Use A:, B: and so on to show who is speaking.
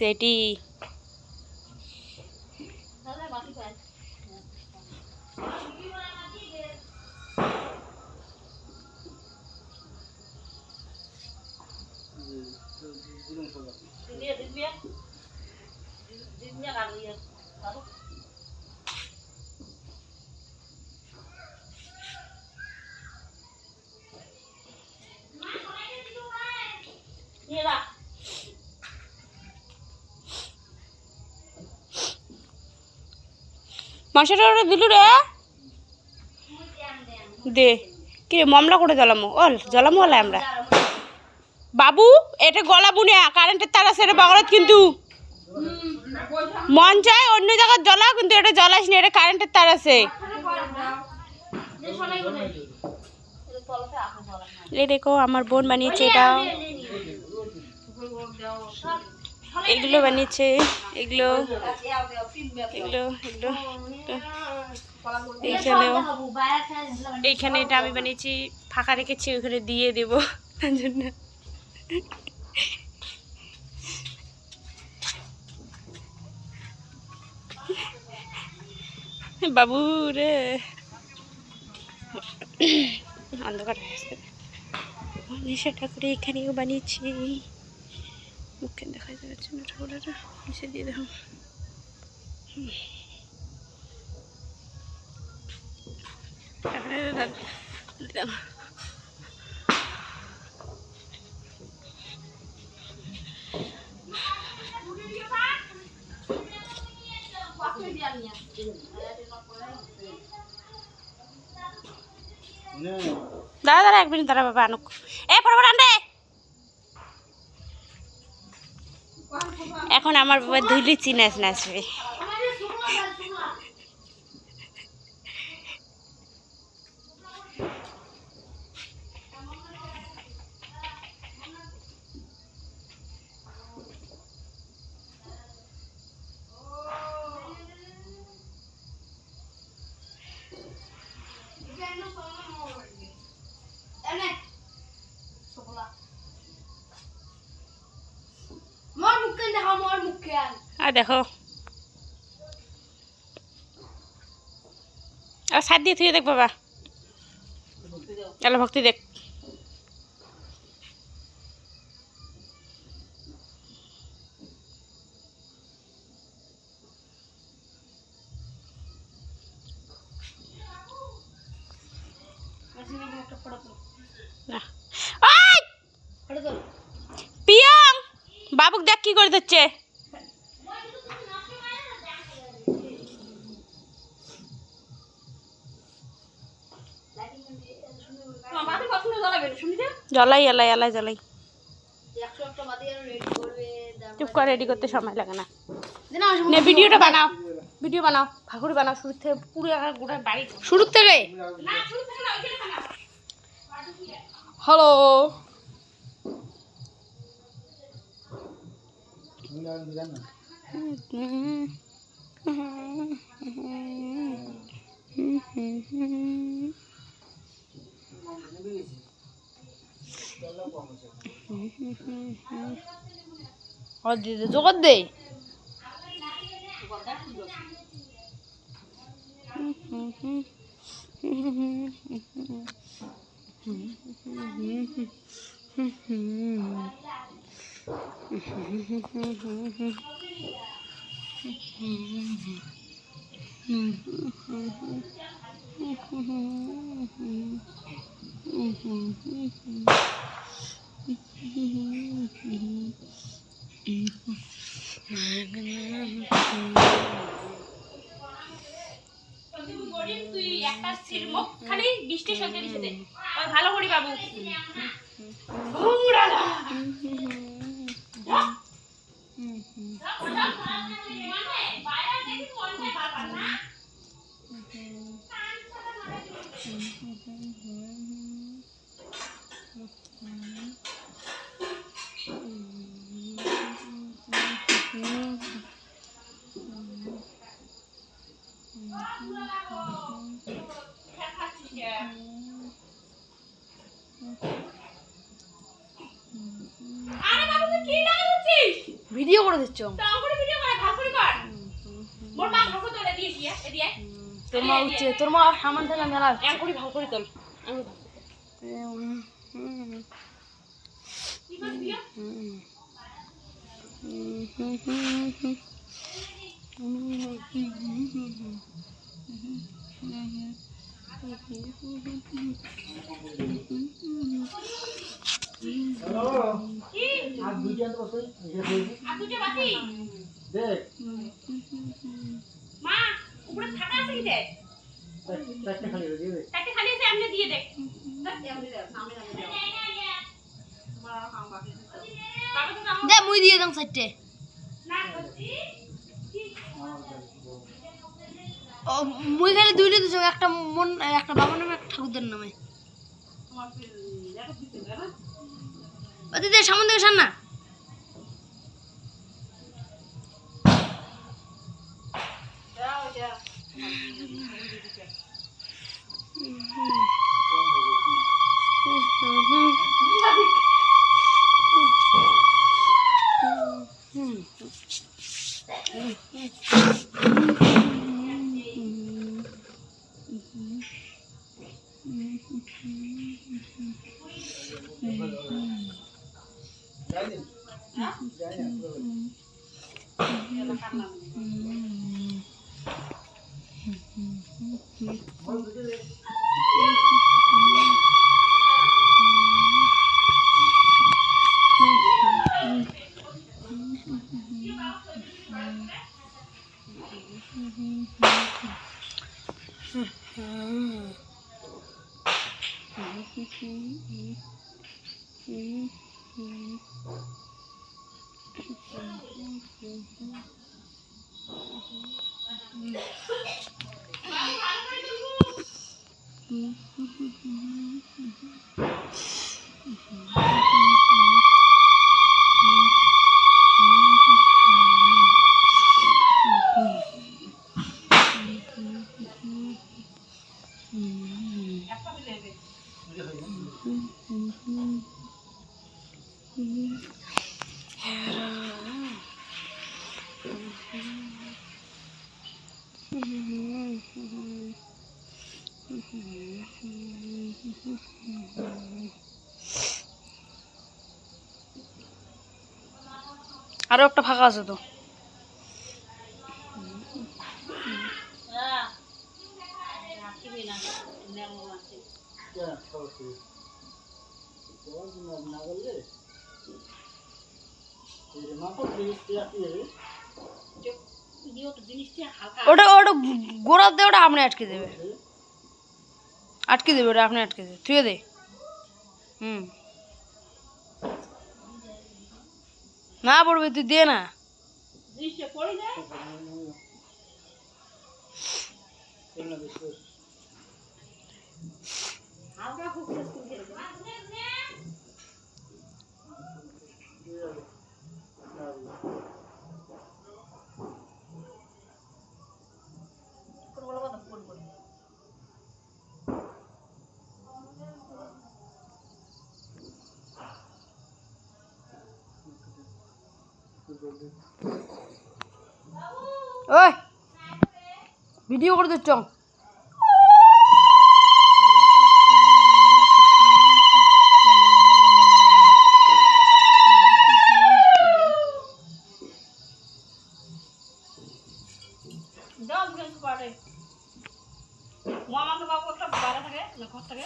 A: সেটি মাংসটা ওটা দিলু রে দে কি রে মামলা করে জ্বালামো জ্বালামো হলে আমরা বাবু এটা গলা বুনে কারেন্টের তার আছে এটা বাগলত কিন্তু মন চায় অন্য জায়গায় জ্বলা কিন্তু এটা জ্বলাস না এটা কারেন্টের তার আছে এই দেখো আমার বোন বানিয়েছে এটা এগুলো বানিয়েছে এগুলো এগুলো এগুলো এইখানে এটা আমি বানিয়েছি ফাঁকা রেখেছি ওখানে দিয়ে দেবো তার জন্য বাবু রে অন্ধকার সেটা করে এখানেও বানিয়েছি মুখে দেখা যাচ্ছে না ঠাকুরটা নিচে দিয়ে দেখো দাঁড়া দাঁড়া 1 মিনিট দাঁড়া বাবা আনুক ফটাফট আন রে এখন আমার বাবা ধুলি চিনাস নাচবে দেখো আর সাত দিয়ে থুয়ে দেখ বাবা এলো ভক্তি দেখ পিয়ং বাবুক দেখ কি করে দিচ্ছে জ্বলাই এলাই এলাই জ্বলাই চুপ করে রেডি করতে সময় লাগে না ভিডিওটা বানাও ভিডিও বানাও ঠাকুর বানাও শুরু থেকে পুরো গোটা বাড়ি শুরু থেকে হ্যালো জগৎ দে তুই একটা সিরমুখ খালি বৃষ্টি সঙ্গে দিছে দে ভালো করি বাবু ভিডিও করে দিচ্ছ তাড়াতাড়ি ভিডিও করে ভাগ করে কর মোর মা ভাগ করে তোলে দিয়েছি এদিকে তোর মা উঠছে তোর মা সামান থেকে মেলা এক করে ভাগ করে তোল আমি কি করবি মা উপরে ফাটা আছে কি দেখ একটা খালি আছে এমনি দিয়ে দেখ দে মুই দিয়ে দাম সাইডে না ও মুই খালি দুইটা দিছো একটা মন একটা বাবার নামে একটা ঠাকুরদার নামে তোমার দেখো দিতে না ওই দে সামনে থেকে সান না যাও যা আরো একটা ফাঁকা আছে তো ওটা ওটা গোড়া দে ওটা আপনি আটকে দেবে ওটা আপনি আটকে দেবে তুই দে না পড়বে তুই দে না ওই ভিডিও করে দিচ্ছ মামাকে বাবু একটা বাইরে থাকে ঘর থাকে